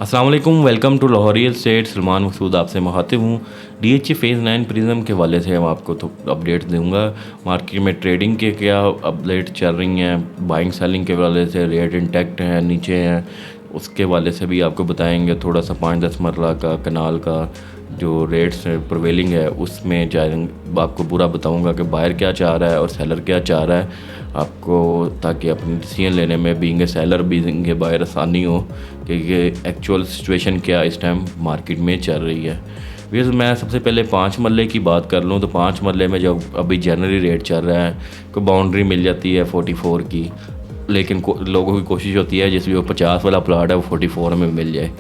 अस्सलाम वालेकुम, welcome to Lahore real estate. Salman Maqsood आपसे मुखातिब हूँ। डीएचए फेज़ 9 प्रिज्म के हवाले से हम आपको तो अपडेट दूंगा। मार्केट में ट्रेडिंग के क्या अपडेट चल रही हैं, बाइंग सेलिंग के हवाले से रेट इंटैक्ट हैं, नीचे हैं, उसके हवाले से भी आपको बताएंगे। थोड़ा सा 5-10 मरला का कनाल का जो रेट्स प्रिवेलिंग है उसमें आपको पूरा बताऊंगा कि बायर क्या चाह रहा है और सेलर क्या चाह रहा है आपको, ताकि अपनी डिसीजन लेने में being a seller being a buyer आसानी हो कि ये एक्चुअल सिचुएशन क्या इस टाइम मार्केट में चल रही है। वैसे मैं सबसे पहले 5 मरले की बात कर लूँ तो 5 मरले में जो अभी जनरली रेट चल रहा है, कोई बाउंड्री मिल जाती है 44 की, लेकिन लोगों की कोशिश होती है जिस भी वो 50 वाला प्लाट है वो 44 में मिल जाए।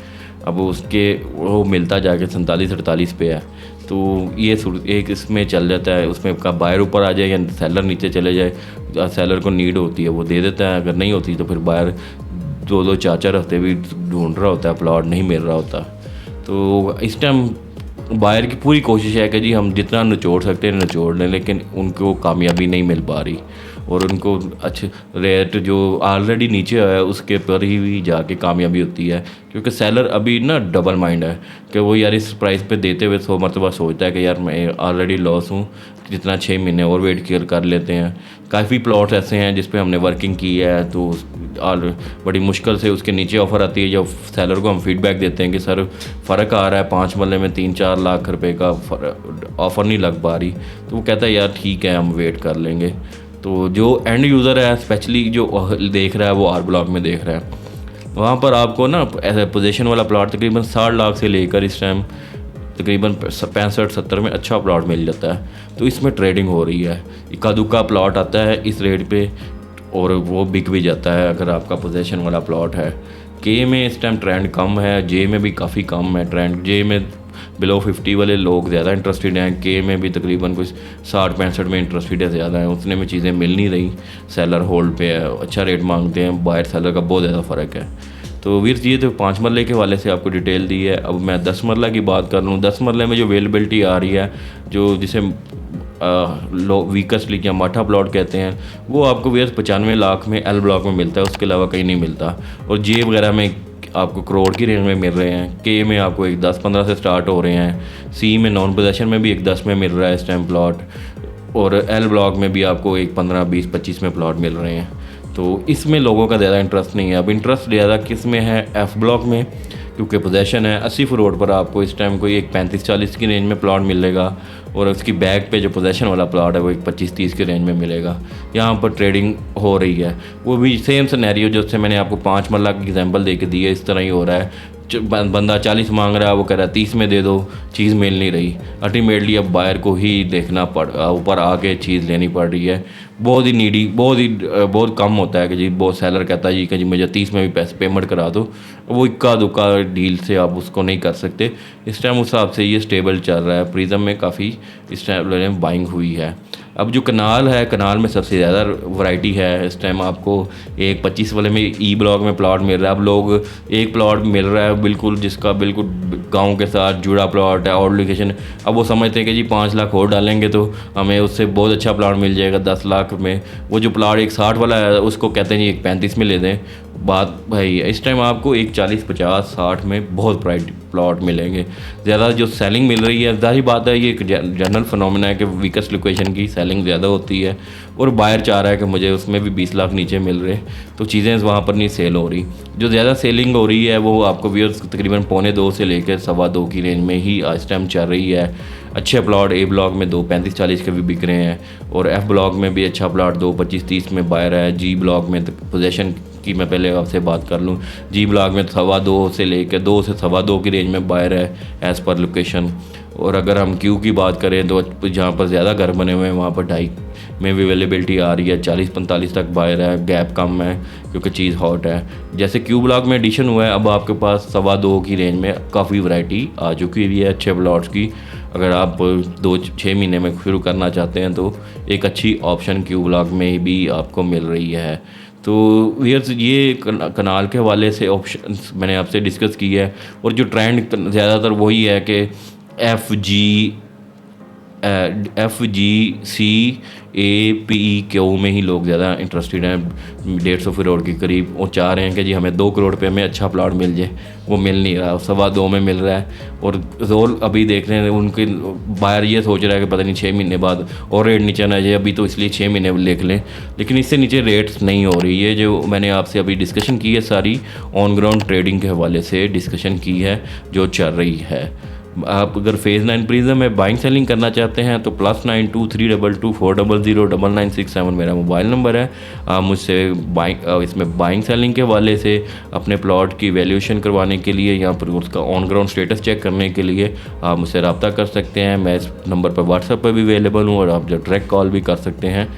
अब उसके वो मिलता जाके 47-48 पे है, तो ये एक इसमें चल जाता है। उसमें का बायर ऊपर आ जाए या सेलर नीचे चले जाए, सेलर को नीड होती है वो दे देता है, अगर नहीं होती तो फिर बायर 2-4 हफ्ते भी ढूंढ रहा होता है, प्लॉट नहीं मिल रहा होता। तो इस टाइम बायर की पूरी कोशिश है कि जी हम जितना निचोड़ सकते हैं निचोड़ लें, लेकिन उनको कामयाबी नहीं मिल पा रही और उनको अच्छे रेट जो ऑलरेडी नीचे है उसके पर ही भी जाके कामयाबी होती है, क्योंकि सेलर अभी ना डबल माइंड है कि वो यार इस प्राइस पे देते हुए 100 मरतबा सोचता है कि यार मैं ऑलरेडी लॉस हूँ, जितना 6 महीने और वेट कर लेते हैं। काफ़ी प्लॉट्स ऐसे हैं जिस पे हमने वर्किंग की है, तो और बड़ी मुश्किल से उसके नीचे ऑफ़र आती है। जब सेलर को हम फीडबैक देते हैं कि सर फ़र्क आ रहा है 5 मरले में 3-4 लाख रुपए का ऑफ़र नहीं लग पा रही, तो वो कहता है यार ठीक है हम वेट कर लेंगे। तो जो एंड यूज़र है स्पेशली जो देख रहा है वो आर ब्लॉक में देख रहा है, वहाँ पर आपको ना ऐसे पोजीशन वाला प्लॉट तकरीबन 60 लाख से लेकर इस टाइम तकरीबन 65-70 में अच्छा प्लॉट मिल जाता है। तो इसमें ट्रेडिंग हो रही है, इक्का दुक्का प्लॉट आता है इस रेट पे और वो बिक भी जाता है अगर आपका पोजीशन वाला प्लॉट है। के में इस टाइम ट्रेंड कम है, जे में भी काफ़ी कम है ट्रेंड। जे में बिलो 50 वाले लोग ज़्यादा इंटरेस्टेड हैं, के में भी तकरीबन कुछ 60-65 में इंटरेस्टेड है ज़्यादा है, उतने में चीज़ें मिल नहीं रही। सेलर होल्ड पे है, अच्छा रेट मांगते हैं, बायर सेलर का बहुत ज़्यादा फ़र्क है। तो वीर ये तो 5 मरले के वाले से आपको डिटेल दी है। अब मैं 10 मरला की बात कर लूँ। 10 मरले में जो अवेलेबिलिटी आ रही है, जो जिसे वीकस्ट या माठा प्लॉट कहते हैं, वो आपको वीर 95 लाख में एल ब्लॉक में मिलता है, उसके अलावा कहीं नहीं मिलता। और जे वगैरह में आपको करोड़ की रेंज में मिल रहे हैं, के में आपको एक 10-15 से स्टार्ट हो रहे हैं, सी में नॉन पोजेशन में भी एक 10 में मिल रहा है इस टाइम प्लॉट, और एल ब्लॉक में भी आपको एक 15-20-25 में प्लॉट मिल रहे हैं। तो इसमें लोगों का ज़्यादा इंटरेस्ट नहीं है। अब इंटरेस्ट ज़्यादा किस में है, एफ़ ब्लॉक में, क्योंकि पोजेशन है 80 रोड पर आपको इस टाइम कोई एक 35-40 की रेंज में प्लॉट मिलेगा, और उसकी बैक पे जो पोजेशन वाला प्लॉट है वो एक 25-30 की रेंज में मिलेगा। यहाँ पर ट्रेडिंग हो रही है, वो भी सेम सिनेरियो जो से मैंने आपको 5 मरला की एग्जांपल दे के दी है, इस तरह ही हो रहा है। बंदा 40 मांग रहा है, वो कह रहा है 30 में दे दो, चीज़ मिल नहीं रही। अल्टीमेटली अब बायर को ही देखना ऊपर आके चीज़ लेनी पड़ रही है। बहुत ही नीडी, बहुत कम होता है कि जी बहुत सेलर कहता है जी कि जी मुझे 30 में भी पैसे पेमेंट करा दो, वो इक्का दुक्का डील से आप उसको नहीं कर सकते। इस टाइम उस हिसाब से ये स्टेबल चल रहा है, प्रिज्म में काफ़ी इस टाइम बाइंग हुई है। अब जो कनाल है, कनाल में सबसे ज़्यादा वैरायटी है इस टाइम। आपको एक 25 वाले में ई ब्लॉक में प्लॉट मिल रहा है। अब लोग एक प्लॉट मिल रहा है बिल्कुल जिसका बिल्कुल गांव के साथ जुड़ा प्लॉट है और लोकेशन, अब वो समझते हैं कि जी 5 लाख और डालेंगे तो हमें उससे बहुत अच्छा प्लॉट मिल जाएगा 10 लाख में। वो जो प्लॉट एक 60 वाला है उसको कहते हैं जी एक 35 में ले दें। बात भाई इस टाइम आपको एक 40-50-60 में बहुत प्राइस प्लॉट मिलेंगे। ज़्यादा जो सेलिंग मिल रही है, जाहिर बात है ये एक जनरल फिनोमेना है कि वीकेस्ट लोकेशन की सेलिंग ज़्यादा होती है, और बायर चाह रहा है कि मुझे उसमें भी 20 लाख नीचे मिल रहे, तो चीज़ें वहाँ पर नहीं सेल हो रही। जो ज़्यादा सेलिंग हो रही है वो आपको व्यूअर्स तकरीबन 1.25 से लेकर 2.25 की रेंज में ही आज टाइम चल रही है। अच्छे प्लॉट ए ब्लॉक में 2.35-40 के भी बिक रहे हैं, और एफ ब्लॉक में भी अच्छा प्लॉट 2.25-30 में बायर है। जी ब्लॉक में पोजीशन की मैं पहले आपसे बात कर लूँ, जी ब्लॉक में 2.25 से लेकर 2 से 2.25 की रेंज में बायर है एज़ पर लोकेशन। और अगर हम क्यू की बात करें तो जहाँ पर ज़्यादा घर बने हुए हैं वहाँ पर 2.5 में भी अवेलेबिलिटी आ रही है, 40-45 तक बायर है, गैप कम है क्योंकि चीज़ हॉट है। जैसे क्यू ब्लॉक में एडिशन हुआ है, अब आपके पास 2.25 की रेंज में काफ़ी वैरायटी आ चुकी हुई है अच्छे प्लॉट्स की। अगर आप 2-6 महीने में शुरू करना चाहते हैं तो एक अच्छी ऑप्शन क्यू ब्लॉक में भी आपको मिल रही है। तो वीयर्स ये कनाल के हवाले से ऑप्शन मैंने आपसे डिस्कस की है, और जो ट्रेंड ज़्यादातर वही है कि एफ़ जी FGCAPEQ में ही लोग ज़्यादा इंटरेस्टेड हैं, 150 करोड़ के करीब। वो चाह रहे हैं कि जी हमें 2 करोड़ पे हमें अच्छा प्लाट मिल जाए, वो मिल नहीं रहा, 2.25 में मिल रहा है। और जोर अभी देख रहे हैं उनके बायर ये सोच रहा है कि पता नहीं 6 महीने बाद और रेट नीचे ना जाए, अभी तो इसलिए 6 महीने देख लें, लेकिन इससे नीचे रेट्स नहीं हो रही है। जो मैंने आपसे अभी डिस्कशन की है सारी ऑन ग्राउंड ट्रेडिंग के हवाले से डिस्कशन की है जो चल रही है। आप अगर फेज़ 9 प्रिज्म में बाइंग सेलिंग करना चाहते हैं तो +9232240996 मेरा मोबाइल नंबर है। आप मुझसे इसमें बाइंग सेलिंग के हवाले से अपने प्लॉट की वैल्यूएशन करवाने के लिए या फिर उसका ऑन ग्राउंड स्टेटस चेक करने के लिए आप मुझसे रब्ता कर सकते हैं। मैं इस नंबर पर व्हाट्सएप पर भी अवेलेबल हूँ और आप जो डायरेक्ट कॉल भी कर सकते हैं।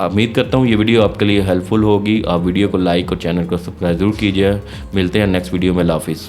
उम्मीद करता हूँ ये वीडियो आपके लिए हेल्पफुल होगी। आप वीडियो को लाइक और चैनल को सब्सक्राइब ज़रूर कीजिए। मिलते हैं नेक्स्ट वीडियो में। अल्लाह हाफिज़।